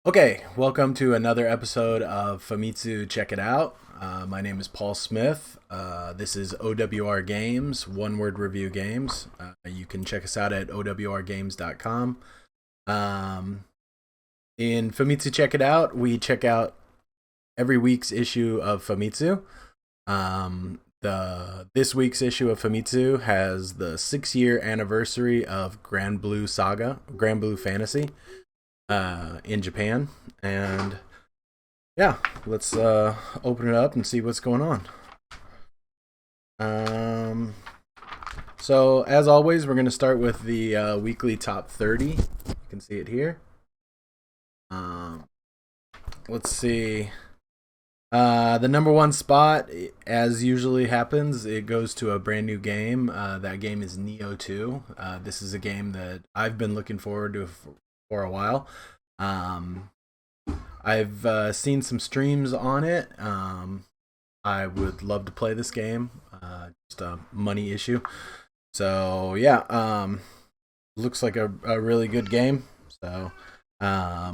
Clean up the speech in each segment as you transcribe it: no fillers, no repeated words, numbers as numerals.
Okay, welcome to another episode of Famitsu. Check it out. My name is Paul Smith. This is OWR Games, one word review games. You can check us out at owrgames.com. In Famitsu Check It Out, we check out every week's issue of Famitsu. This week's issue of Famitsu has the 6-year anniversary of Granblue Fantasy in Japan. And yeah, let's open it up and see what's going on. So as always, we're going to start with the weekly top 30. You can see it here. Let's see. The number one spot, as usually happens, it goes to a brand new game. That game is Neo 2. This is a game that I've been looking forward to for a while. I've seen some streams on it. I would love to play this game. Just a money issue. So yeah, looks like a really good game. So yeah,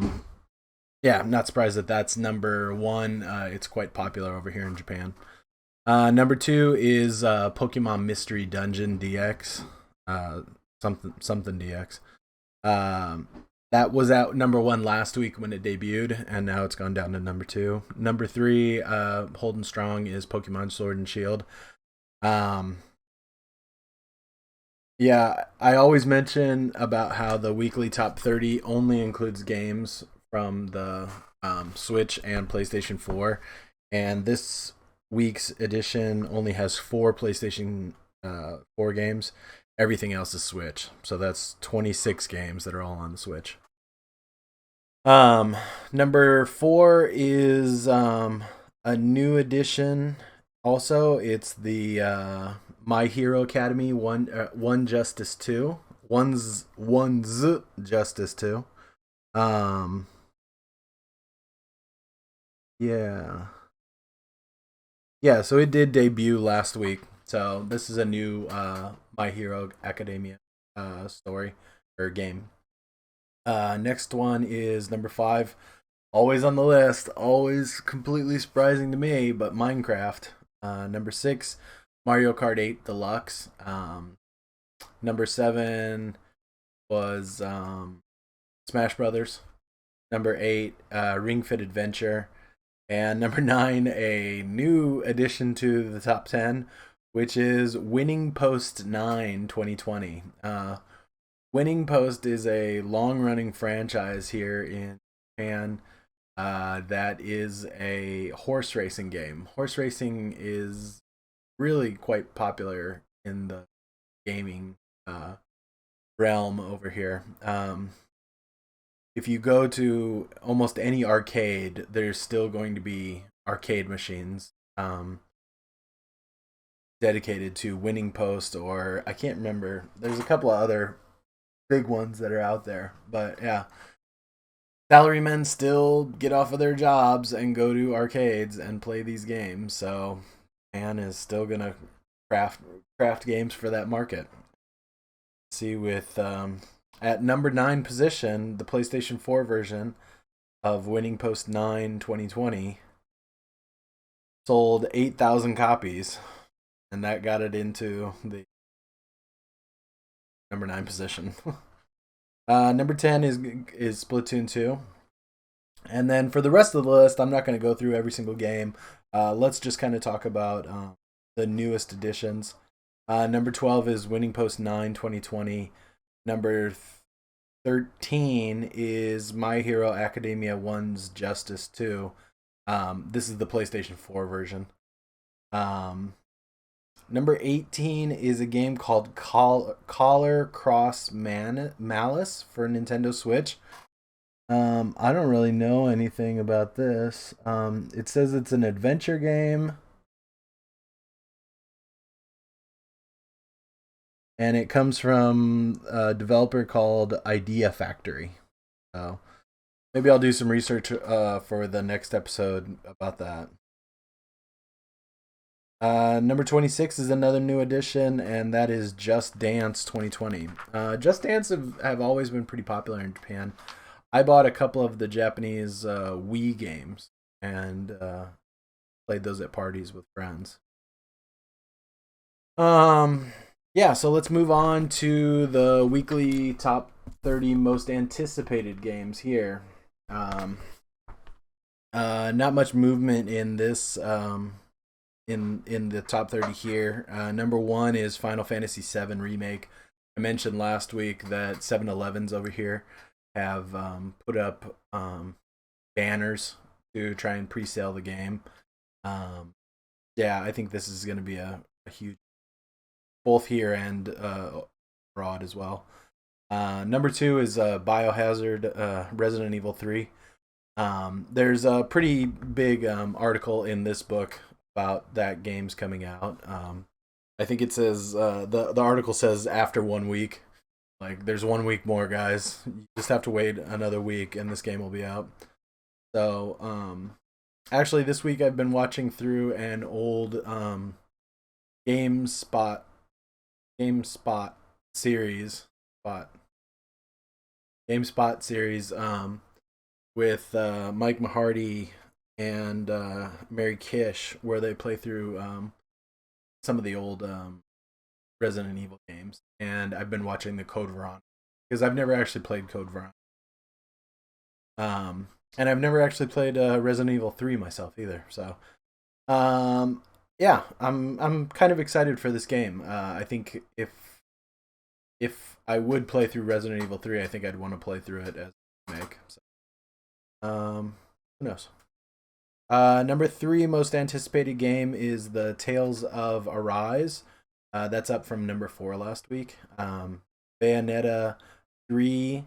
I'm not surprised that that's number one. It's quite popular over here in Japan. Number two is Pokemon Mystery Dungeon DX. Something DX. That was out number one last week when it debuted, and now it's gone down to number two. Number three, holding strong, is Pokemon Sword and Shield. Yeah, I always mention about how the weekly top 30 only includes games from the Switch and PlayStation 4, and this week's edition only has 4 PlayStation 4 games. Everything else is Switch, so that's 26 games that are all on the Switch. Number 4 is a new edition. Also, it's the My Hero Academy One Justice 2. One's Justice 2. Yeah. Yeah, so it did debut last week. So this is a new My Hero Academia story or game. Next one is number 5. Always on the list, always completely surprising to me, but Minecraft. Number 6, Mario Kart 8 Deluxe. Number 7 was Smash Brothers. Number 8, Ring Fit Adventure. And number 9, a new addition to the top 10, which is Winning Post 9 2020. Winning Post is a long-running franchise here in Japan that is a horse racing game. Horse racing is really quite popular in the gaming realm over here. If you go to almost any arcade, there's still going to be arcade machines dedicated to Winning Post, or I can't remember. There's a couple of other big ones that are out there, but yeah, salarymen still get off of their jobs and go to arcades and play these games. So man is still gonna craft games for that market. See, with at number 9 position, the PlayStation 4 version of Winning Post 9 2020 sold 8,000 copies, and that got it into the number 9 position. Number 10 is Splatoon 2. And then for the rest of the list, I'm not going to go through every single game. Let's just kind of talk about the newest additions. Number 12 is Winning Post 9 2020. Number 13 is My Hero Academia 1's Justice 2. This is the PlayStation 4 version. Number 18 is a game called Collar Cross Malice for Nintendo Switch. I don't really know anything about this. It says it's an adventure game, and it comes from a developer called Idea Factory. So maybe I'll do some research for the next episode about that. Number 26 is another new addition, and that is Just Dance 2020. Just Dance have always been pretty popular in Japan. I bought a couple of the Japanese Wii games and played those at parties with friends. Um, yeah, so let's move on to the weekly top 30 most anticipated games here. Um, not much movement in this in the top 30 here. Number one is Final Fantasy VII Remake. I mentioned last week that 7-Elevens over here have put up banners to try and pre-sale the game. Um, yeah, I think this is going to be a huge, both here and abroad as well. Number two is Biohazard Resident Evil 3. There's a pretty big article in this book about that game's coming out. I think it says the article says after 1 week. Like there's 1 week more, guys. You just have to wait another week, and this game will be out. So actually, this week I've been watching through an old GameSpot GameSpot series, spot GameSpot series with Mike Mahardy and Mary Kish, where they play through some of the old Resident Evil games, and I've been watching the Code Veronica because I've never actually played Code Veronica. And I've never actually played Resident Evil 3 myself either. So, yeah, I'm kind of excited for this game. I think if I would play through Resident Evil 3, I think I'd want to play through it as a remake. So, who knows? Number three most anticipated game is the Tales of Arise. That's up from number 4 last week. Bayonetta 3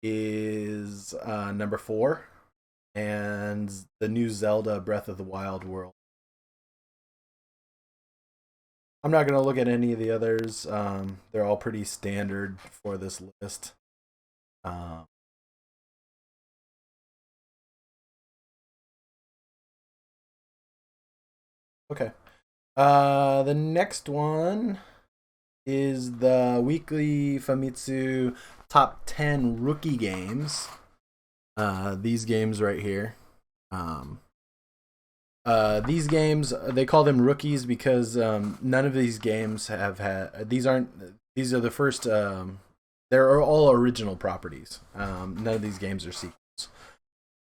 is number 4, and the new Zelda Breath of the Wild world. I'm not going to look at any of the others. They're all pretty standard for this list. Okay. The next one is the weekly Famitsu top 10 rookie games. These games right here. These games, they call them rookies because none of these games have had. These are the first. They're all original properties. None of these games are sequels.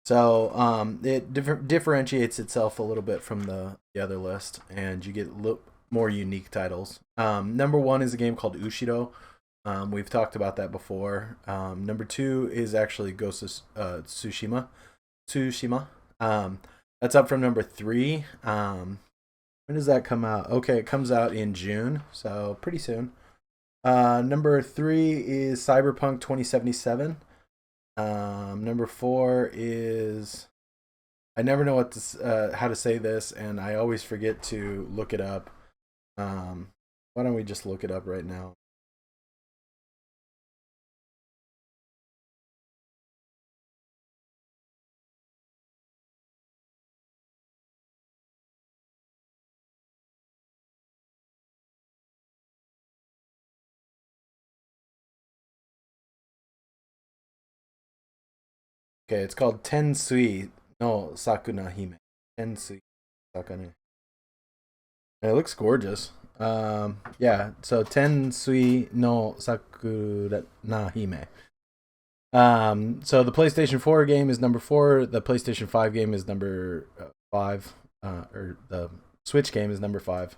So it differentiates itself a little bit from the other list, and you get more unique titles. Number 1 is a game called Ushido. We've talked about that before. Number 2 is actually Ghost of Tsushima. That's up from number 3. When does that come out? Okay, it comes out in June, so pretty soon. Number 3 is Cyberpunk 2077. Number 4 is, I never know how to say this, and I always forget to look it up. Why don't we just look it up right now? Okay, it's called Tensui no Sakuna Hime. Tensui Sakuna. And it looks gorgeous. Yeah, so Tensui no Sakura na Hime. So the PlayStation 4 game is number 4. The PlayStation 5 game is number 5. Or the Switch game is number 5.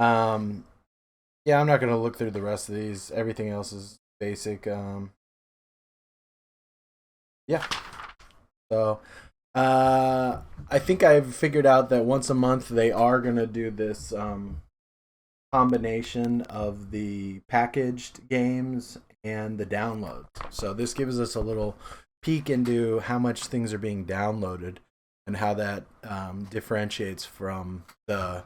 Yeah, I'm not gonna look through the rest of these. Everything else is basic. Yeah. So, I think I've figured out that once a month they are gonna do this combination of the packaged games and the downloads. So this gives us a little peek into how much things are being downloaded and how that differentiates from the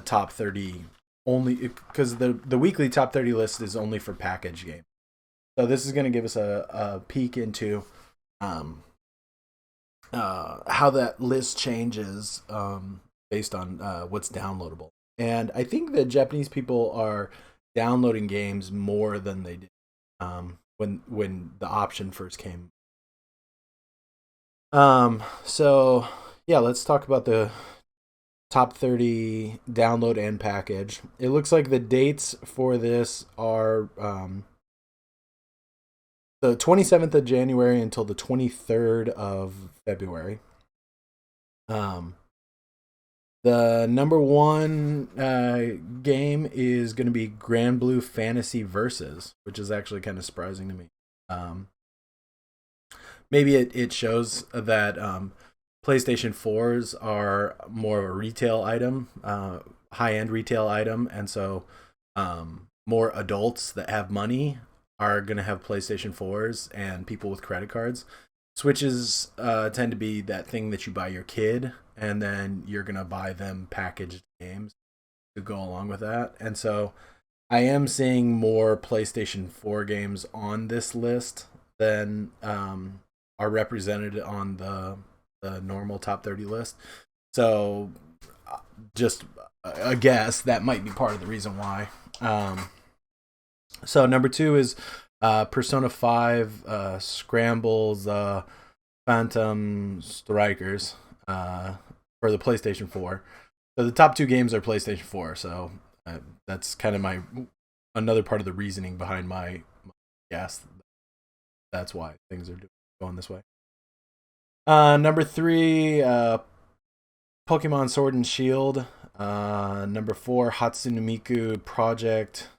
top 30 only because the weekly top 30 list is only for package games. So this is going to give us a peek into how that list changes based on what's downloadable. And I think that Japanese people are downloading games more than they did when the option first came So yeah, let's talk about the top 30 download and package. It looks like the dates for this are the 27th of January until the 23rd of February. Um, the number one game is going to be Granblue Fantasy Versus, which is actually kind of surprising to me. Um, Maybe it shows that PlayStation 4s are more of a retail item, high end retail item, and so more adults that have money are going to have PlayStation 4s, and people with credit cards. Switches tend to be that thing that you buy your kid, and then you're going to buy them packaged games to go along with that. And so I am seeing more PlayStation 4 games on this list than are represented on the normal top 30 list. So just a guess that might be part of the reason why. So number two is Persona 5 Scrambles Phantom Strikers for the PlayStation 4. So the top two games are PlayStation 4. So that's kind of my another part of the reasoning behind my guess. That's why things are going this way. Number three, Pokemon Sword and Shield. Number four, Hatsune Miku Project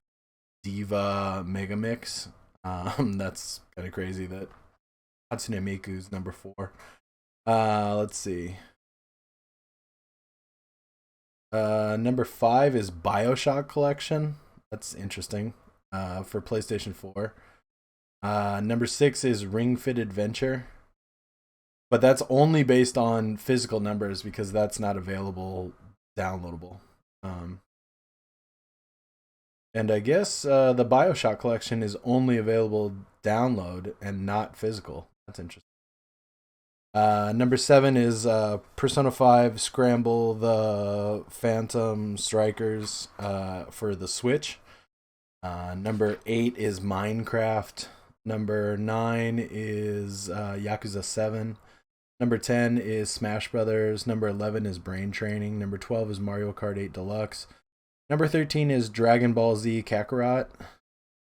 Diva Megamix. That's kind of crazy that Hatsune Miku's number four. Let's see. Number five is Bioshock Collection. That's interesting. For PlayStation 4. Number six is Ring Fit Adventure. But that's only based on physical numbers because that's not available downloadable. And I guess the Bioshock collection is only available download and not physical. That's interesting. Number seven is Persona 5 Scramble the Phantom Strikers for the Switch. Number eight is Minecraft. Number nine is Yakuza 7. Number 10 is Smash Brothers. Number 11 is Brain Training. Number 12 is Mario Kart 8 Deluxe. Number 13 is Dragon Ball Z Kakarot.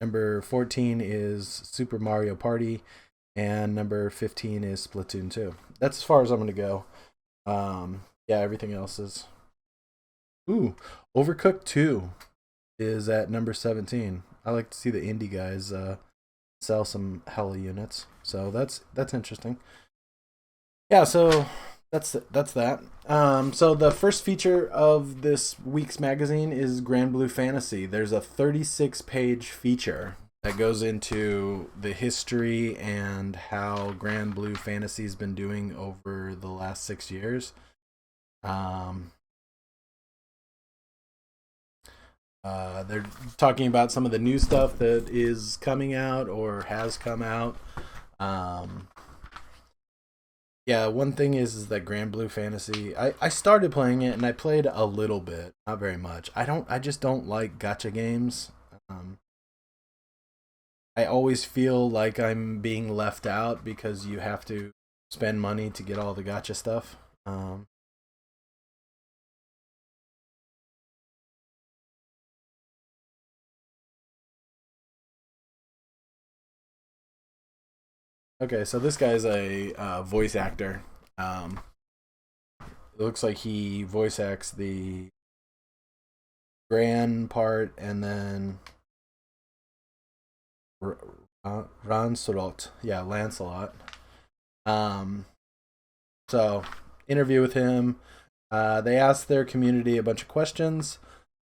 Number 14 is Super Mario Party. And number 15 is Splatoon 2. That's as far as I'm going to go. Yeah, everything else is... Ooh, Overcooked 2 is at number 17. I like to see the indie guys sell some hella units. So that's interesting. Yeah, so that's that. So the first feature of this week's magazine is Granblue Fantasy. There's a 36-page feature that goes into the history and how Granblue Fantasy's been doing over the last 6 years. They're talking about some of the new stuff that is coming out or has come out. Yeah, one thing is that Granblue Fantasy. I started playing it and I played a little bit, not very much. I just don't like gacha games. Um, I always feel like I'm being left out because you have to spend money to get all the gacha stuff. Okay, so this guy's a voice actor. It looks like he voice acts the Gran part and then Lancelot. Yeah, Lancelot. Um, so interview with him. They asked their community a bunch of questions.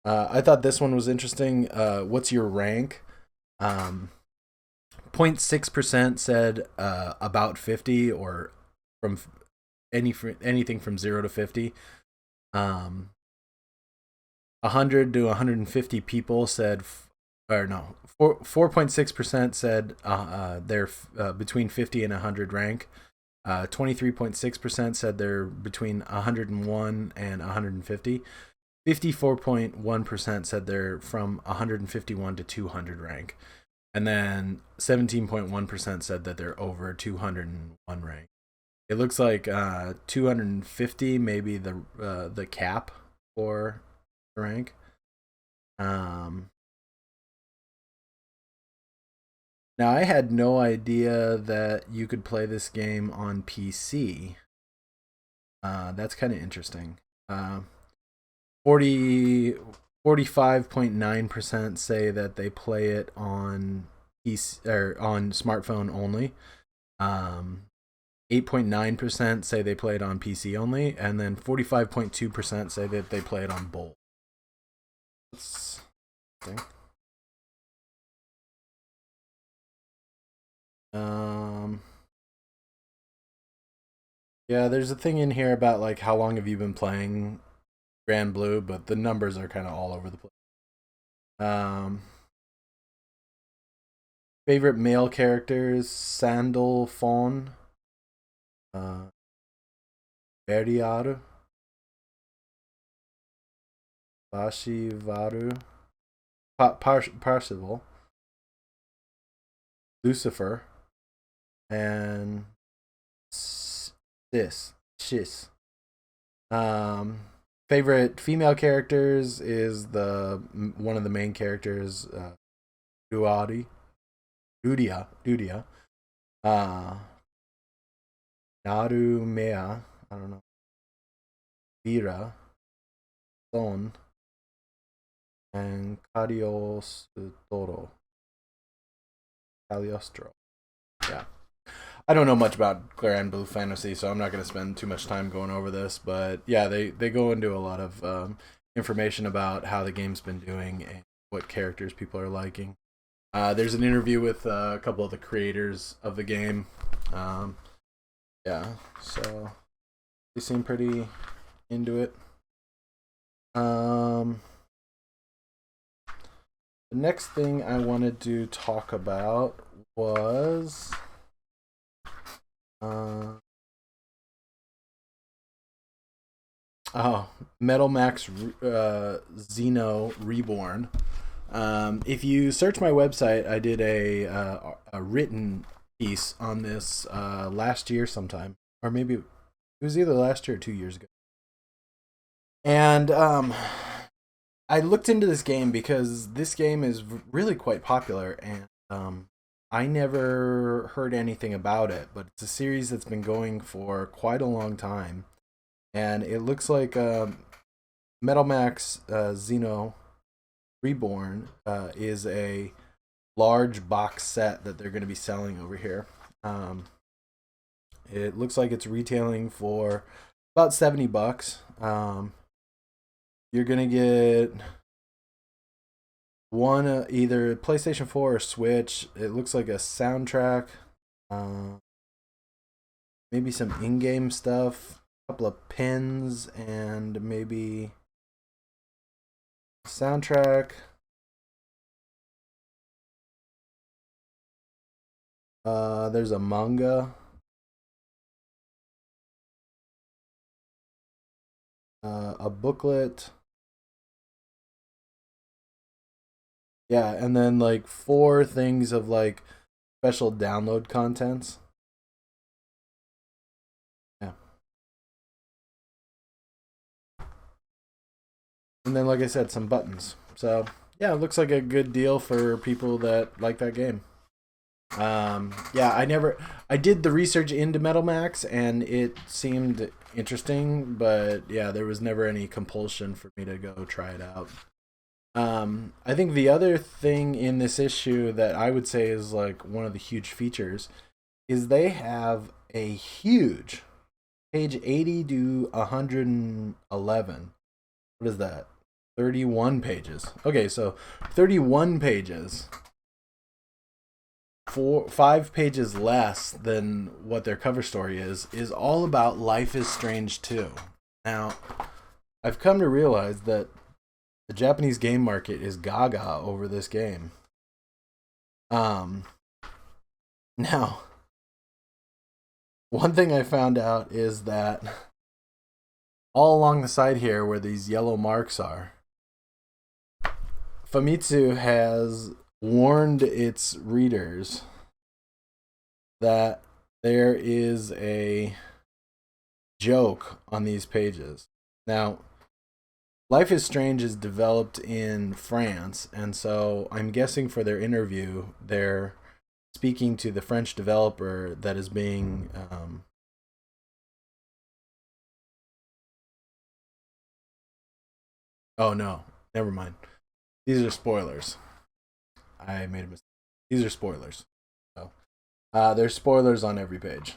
I thought this one was interesting. What's your rank? 0.6% said about 50 or from anything from 0 to 50. 100 to 150 people said, or no, 4.6% said they're between 50 and 100 rank. 23.6% said they're between 101 and 150. 54.1% said they're from 151 to 200 rank. And then 17.1% said that they're over 201 rank. It looks like 250, maybe the cap for the rank. Um, Now I had no idea that you could play this game on PC. That's kind of interesting. Uh, 40 45.9% say that they play it on PC or on smartphone only. 8.9% say they play it on PC only, and then 45.2% say that they play it on both. That's interesting. Um, yeah, there's a thing in here about like how long have you been playing Granblue, but the numbers are kind of all over the place. Um, Favorite male characters: Sandal Fawn, uh, Beriaru, Bashivaru, Parsival, Lucifer, and Shis. Um, Favorite female characters is the one of the main characters, Duadi, Dudia, uh, Naru Mea, I don't know, Vira, Son, and Cagliostro. Yeah. I don't know much about Granblue Fantasy, so I'm not going to spend too much time going over this. But yeah, they go into a lot of information about how the game's been doing and what characters people are liking. There's an interview with a couple of the creators of the game. Yeah, so they seem pretty into it. The next thing I wanted to talk about was Metal Max Xeno Reborn. If you search my website, I did a written piece on this last year sometime, or maybe it was either last year or 2 years ago. And I looked into this game because this game is really quite popular, and I never heard anything about it, but it's a series that's been going for quite a long time, and it looks like Metal Max Xeno Reborn is a large box set that they're going to be selling over here. It looks like it's retailing for about $70. You're gonna get one either PlayStation 4 or Switch. It looks like a soundtrack, maybe some in-game stuff, a couple of pins, and maybe soundtrack. There's a manga. A booklet. Yeah, and then like 4 things of like special download contents. Yeah. And then like I said, some buttons. So yeah, it looks like a good deal for people that like that game. Yeah, I did the research into Metal Max and it seemed interesting, but yeah, there was never any compulsion for me to go try it out. I think the other thing in this issue that I would say is like one of the huge features is they have a huge page 80 to 111. What is that? 31 pages. Okay, so 31 pages, 5 pages less than what their cover story is all about Life is Strange 2. Now, I've come to realize that the Japanese game market is gaga over this game. Now, one thing I found out is that all along the side here where these yellow marks are, Famitsu has warned its readers that there is a joke on these pages. Now, Life is Strange is developed in France, and so I'm guessing for their interview, they're speaking to the French developer that is being. Oh no, never mind. These are spoilers. I made a mistake. These are spoilers. So, there's spoilers on every page.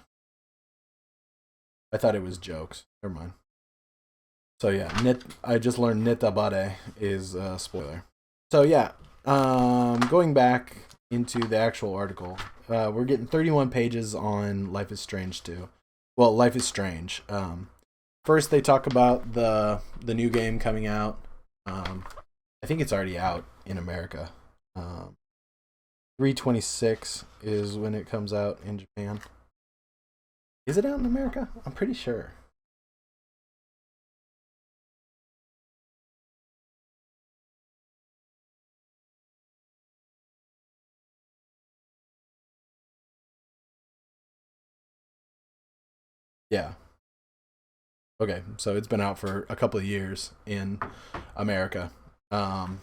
I thought it was jokes. Never mind. So yeah, I just learned netabare is a spoiler. So yeah, going back into the actual article, we're getting 31 pages on Life is Strange 2. Well, Life is Strange. First, they talk about the new game coming out. I think it's already out in America. 3/26 is when it comes out in Japan. Is it out in America? I'm pretty sure. Yeah. Okay, so it's been out for a couple of years in America. Um,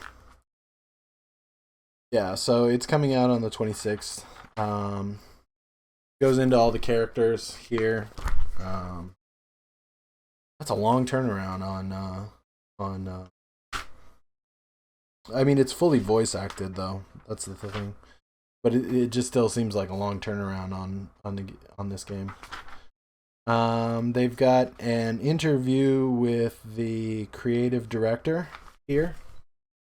yeah, so it's coming out on the 26th. Goes into all the characters here. Um, that's a long turnaround on. I mean, it's fully voice acted though. That's the thing, but it just still seems like a long turnaround on this game. They've got an interview with the creative director here.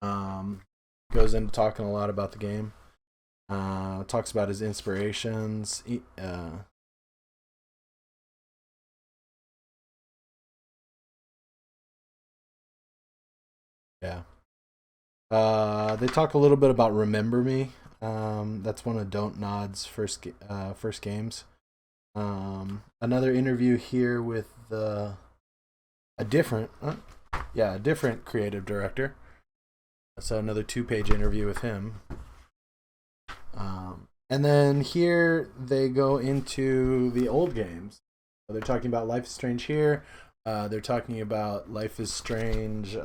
Goes into talking a lot about the game. Talks about his inspirations. Yeah. They talk a little bit about Remember Me. That's one of Don't Nod's first games. Another interview here with a different, a different creative director. So another 2-page interview with him. And then here they go into the old games. They're talking about Life is Strange here. They're talking about Life is Strange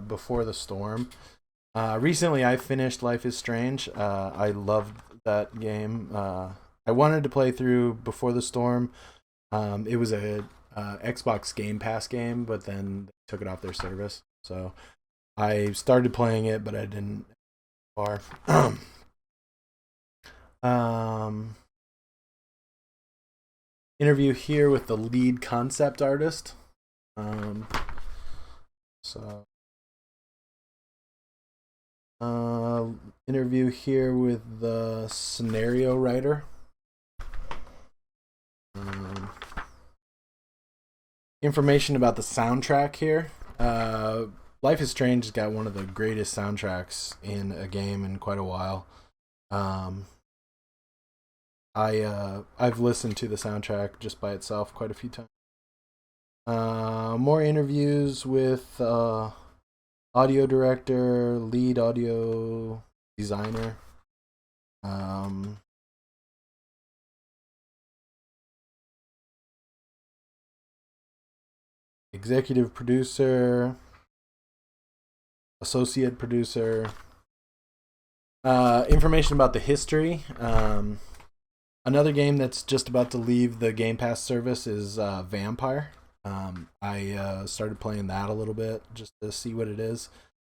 Before the Storm. Recently, I finished Life is Strange. I loved that game. I wanted to play through Before the Storm. It was a Xbox Game Pass game, but then they took it off their service. So I started playing it, but I didn't far. um, Interview here with the lead concept artist. So interview here with the scenario writer. Information about the soundtrack here. Life is Strange has got one of the greatest soundtracks in a game in quite a while. I've listened to the soundtrack just by itself quite a few times. More interviews with audio director, lead audio designer. Executive producer, associate producer. Information about the history. Another game that's just about to leave the Game Pass service is Vampire. I started playing that a little bit just to see what it is.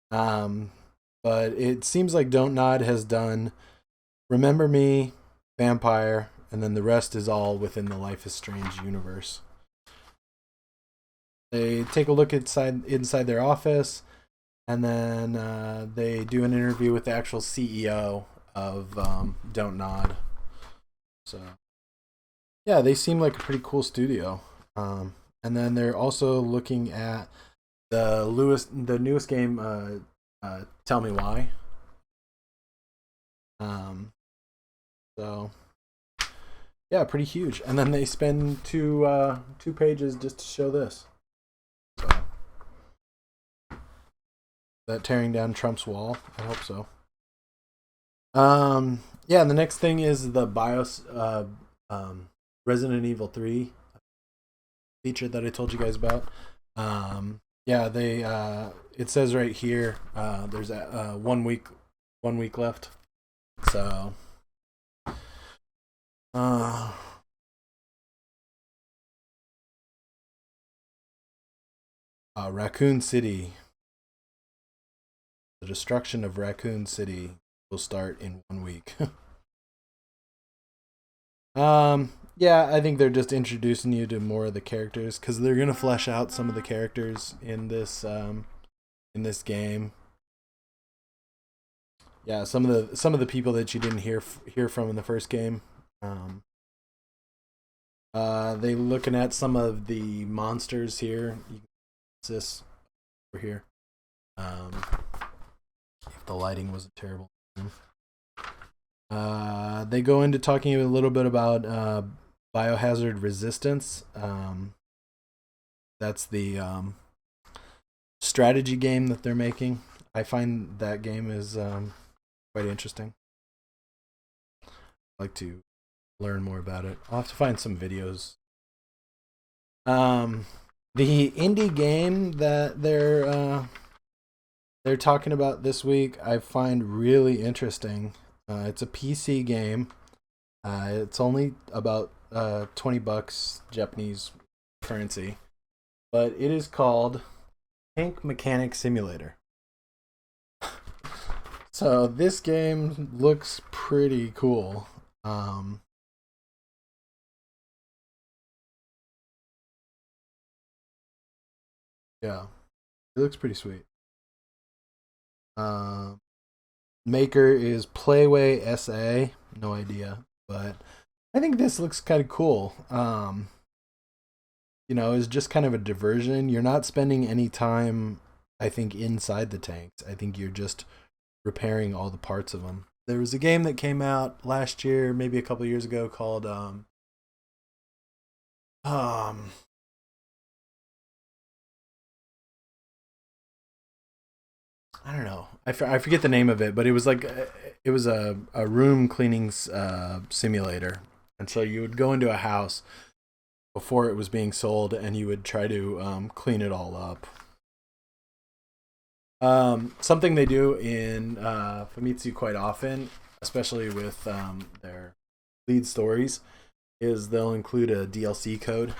But it seems like Don't Nod has done Remember Me, Vampire, and then the rest is all within the Life is Strange universe. They take a look inside their office, and then they do an interview with the actual CEO of Don't Nod. So, yeah, they seem like a pretty cool studio. And then they're also looking at the newest game, Tell Me Why. So, yeah, pretty huge. And then they spend two pages just to show this. So, that tearing down Trump's wall? I hope so. Yeah, and the next thing is the Resident Evil 3 feature that I told you guys about. Yeah, they it says right here there's 1 week left. So uh Raccoon City. The destruction of Raccoon City will start in 1 week. Yeah, I think they're just introducing you to more of the characters because they're gonna flesh out some of the characters in this game. Yeah, some of the people that you didn't hear from in the first game. Um, they looking at some of the monsters here. You can see this over here. If the lighting wasn't terrible. They go into talking a little bit about biohazard resistance. That's the strategy game that they're making. I find that game is quite interesting. I'd like to learn more about it. I'll have to find some videos. The indie game that they're talking about this week, I find really interesting. It's a PC game. It's only about $20 Japanese currency, but it is called Tank Mechanic Simulator. So this game looks pretty cool. Yeah, it looks pretty sweet. Um, Maker is Playway SA. No idea, but I think this looks kind of cool. It's just kind of a diversion. You're not spending any time, I think, inside the tanks. I think you're just repairing all the parts of them. There was a game that came out last year, maybe a couple years ago, called um I don't know. I forget the name of it, but it was like it was a room cleaning simulator, and so you would go into a house before it was being sold, and you would try to clean it all up. Something they do in Famitsu quite often, especially with their lead stories, is they'll include a DLC code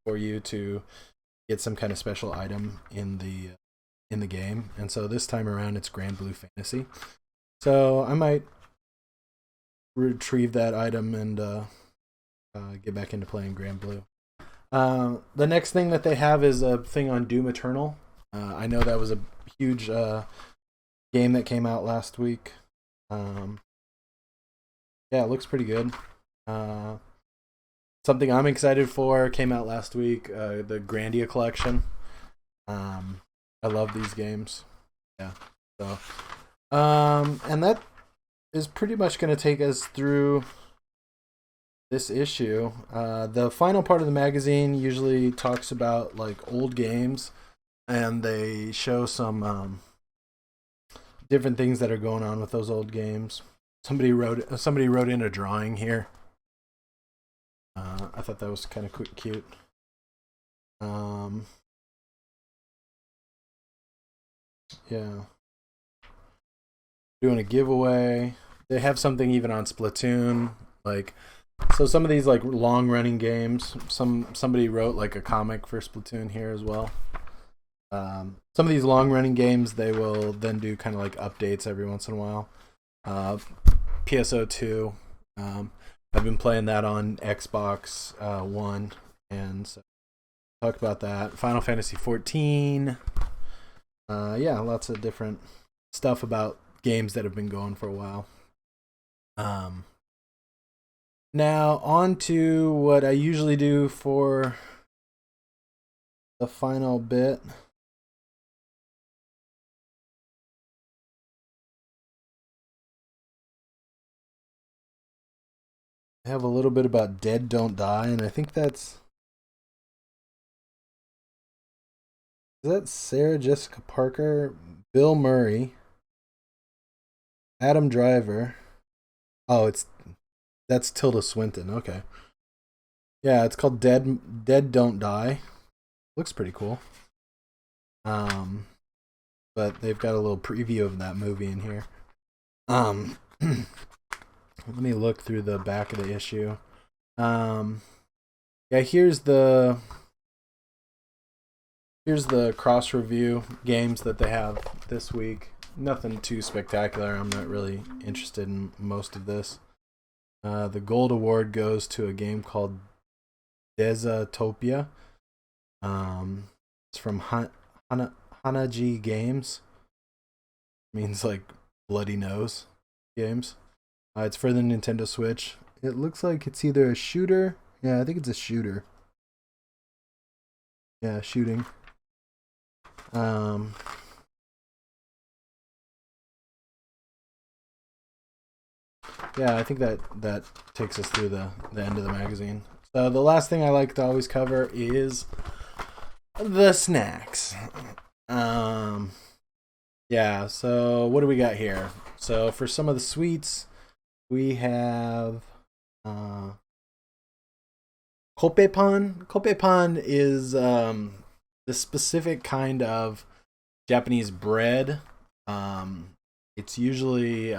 for you to get some kind of special item in the game. And so this time around, it's Granblue Fantasy. So I might retrieve that item and get back into playing Granblue. The next thing that they have is a thing on Doom Eternal. I know that was a huge game that came out last week. Yeah, it looks pretty good. Something I'm excited for came out last week. The Grandia collection. I love these games. Yeah. So, and that is pretty much going to take us through this issue. The final part of the magazine usually talks about like old games, and they show some different things that are going on with those old games. Somebody wrote in a drawing here. I thought that was kind of cute. Yeah. Doing a giveaway. They have something even on Splatoon. Like, so some of these like long running games. Somebody wrote like a comic for Splatoon here as well. Some of these long running games, they will then do kind of like updates every once in a while. PSO2. I've been playing that on Xbox One, and so talk about that. Final Fantasy 14. Yeah, lots of different stuff about games that have been going for a while. Now on to what I usually do for the final bit. I have a little bit about Dead Don't Die, and I think is that Sarah Jessica Parker, Bill Murray, Adam Driver. Oh, that's Tilda Swinton. Okay. Yeah, it's called Dead Don't Die. Looks pretty cool. Um, but they've got a little preview of that movie in here. Let me look through the back of the issue. Yeah, here's the cross review games that they have this week. Nothing too spectacular. I'm not really interested in most of this. The gold award goes to a game called Desatopia. It's from Hanaji Games. Means like bloody nose games. It's for the Nintendo Switch. It looks like it's either a shooter. Yeah, I think it's a shooter. Yeah, shooting. Um, yeah, I think that takes us through the end of the magazine. So the last thing I like to always cover is the snacks. Um, yeah. So what do we got here? So for some of the sweets, we have kopepan. Kopepan is the specific kind of Japanese bread. It's usually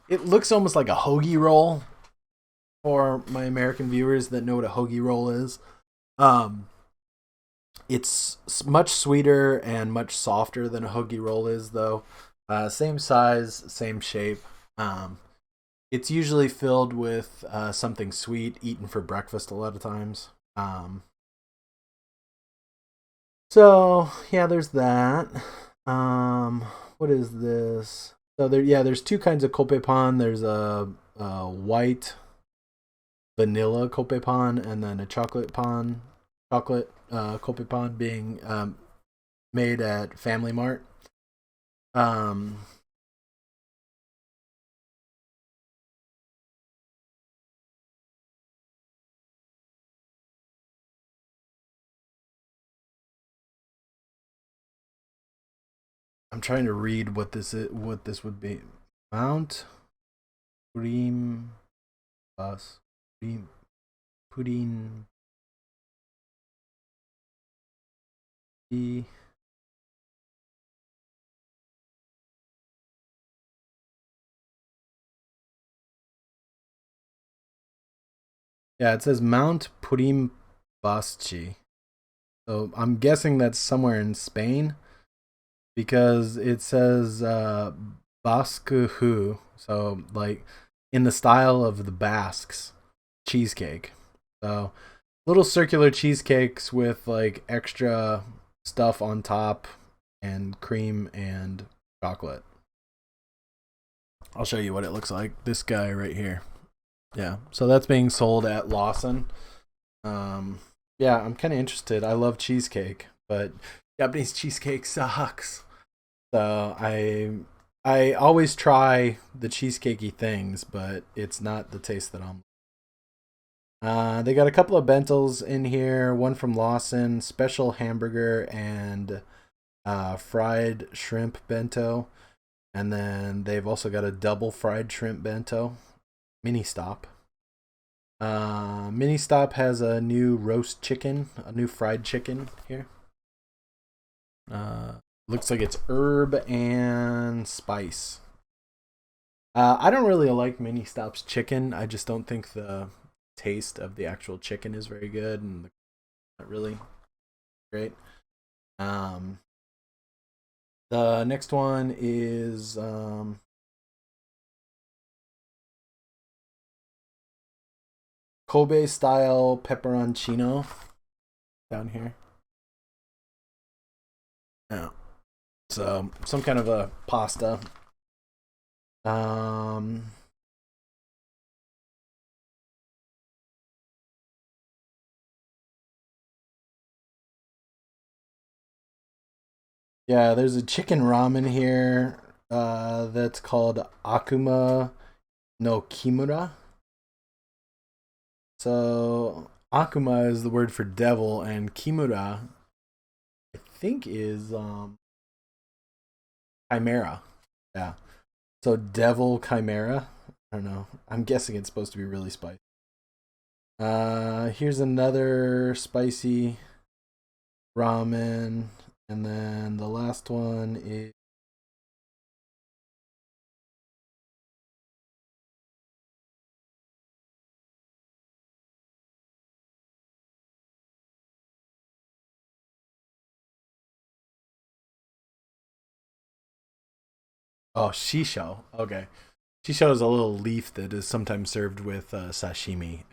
it looks almost like a hoagie roll for my American viewers that know what a hoagie roll is. Um, it's much sweeter and much softer than a hoagie roll is, though. Same size, same shape. Um, it's usually filled with something sweet, eaten for breakfast a lot of times. So yeah, there's that. What is this? So there's two kinds of kopepan. There's a white vanilla kopepan and then a chocolate kopepan being made at Family Mart. Um, I'm trying to read what this is, what this would be. Mount Purim Bus Purim Pudding. Yeah, it says Mount Purim Baschi. So I'm guessing that's somewhere in Spain because it says Basquehu. So like in the style of the Basques cheesecake. So little circular cheesecakes with like extra stuff on top and cream and chocolate. I'll show you what it looks like. This guy right here. Yeah. So that's being sold at Lawson. Um, yeah, I'm kind of interested. I love cheesecake, but Japanese cheesecake sucks. So I always try the cheesecakey things, but it's not the taste that I'm. They got a couple of bentos in here. One from Lawson, special hamburger and fried shrimp bento, and then they've also got a double fried shrimp bento, mini stop. Mini Stop has a new roast chicken, a new fried chicken here. Uh, Looks like it's herb and spice. I don't really like Mini Stop's chicken. I just don't think the taste of the actual chicken is very good and not really great. Um, the next one is Kobe style pepperoncino down here. Yeah. So some kind of a pasta. Um, yeah, there's a chicken ramen here that's called Akuma no Kimura. So Akuma is the word for devil, and Kimura I think is chimera. Yeah. So devil chimera. I don't know. I'm guessing it's supposed to be really spicy. Here's another spicy ramen, and then the last one is shisho. Okay, shisho is a little leaf that is sometimes served with sashimi.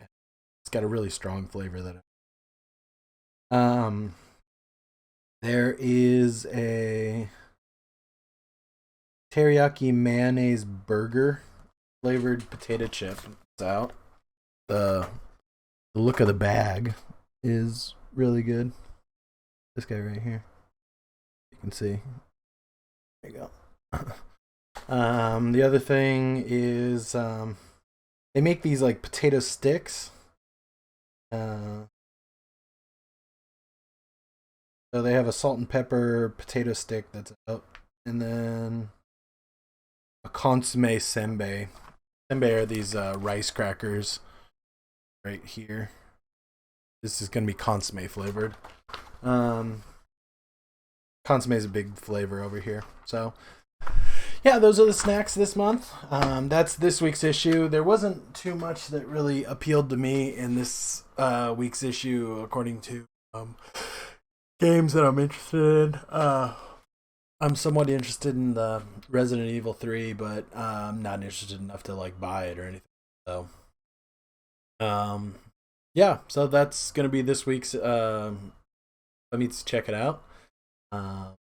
It's got a really strong flavor that. Um, there is a teriyaki mayonnaise burger flavored potato chip. It's out. The the look of the bag is really good. This guy right here, you can see. There you go. The other thing is they make these like potato sticks. Uh, so they have a salt and pepper potato stick that's out, and then a consomme senbei. Senbei are these rice crackers right here. This is gonna be consomme flavored. Um, Consomme is a big flavor over here. So yeah, those are the snacks this month. That's this week's issue. There wasn't too much that really appealed to me in this week's issue, according to games that I'm interested in. I'm somewhat interested in the Resident Evil 3, but I'm not interested enough to like buy it or anything. So, um, yeah, so that's gonna be this week's. Let me check it out. Uh,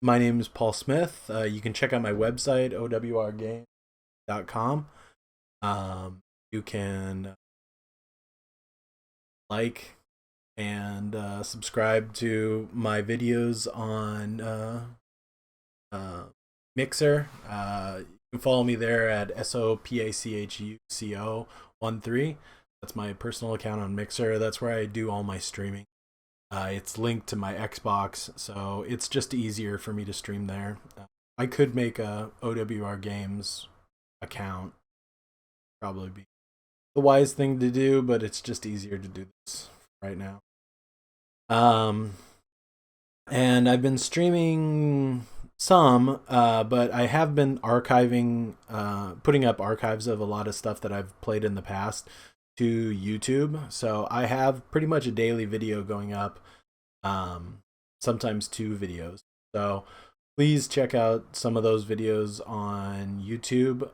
my name is Paul Smith. You can check out my website, owrgame.com. You can like and subscribe to my videos on Mixer. You can follow me there at SOPACHUCO13. That's my personal account on Mixer. That's where I do all my streaming. It's linked to my Xbox, so it's just easier for me to stream there. I could make a OWR Games account, probably be the wise thing to do, but it's just easier to do this right now. Um, and I've been streaming some, but I have been archiving, putting up archives of a lot of stuff that I've played in the past to YouTube. So I have pretty much a daily video going up, sometimes two videos. So please check out some of those videos on YouTube.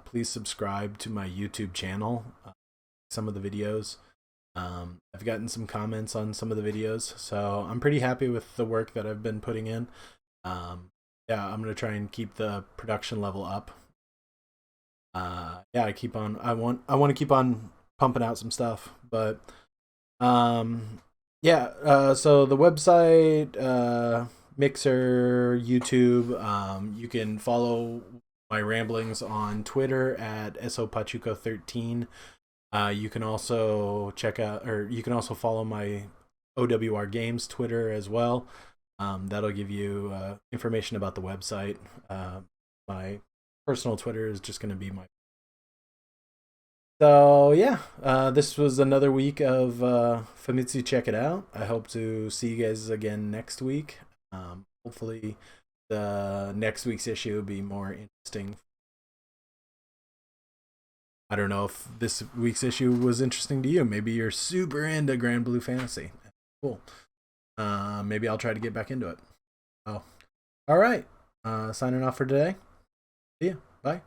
Please subscribe to my YouTube channel. Some of the videos. I've gotten some comments on some of the videos, so I'm pretty happy with the work that I've been putting in. Yeah, I'm gonna try and keep the production level up. Yeah, I want to keep on pumping out some stuff, but yeah. So the website, Mixer, YouTube. You can follow my ramblings on Twitter at sopachuco13. You can also check out, or you can also follow my OWR Games Twitter as well. That'll give you information about the website. My personal Twitter is just going to be my. So yeah, this was another week of Famitsu. Check it out. I hope to see you guys again next week. Hopefully, the next week's issue will be more interesting. I don't know if this week's issue was interesting to you. Maybe you're super into Granblue Fantasy. Cool. Maybe I'll try to get back into it. Oh, all right. Signing off for today. See ya. Bye.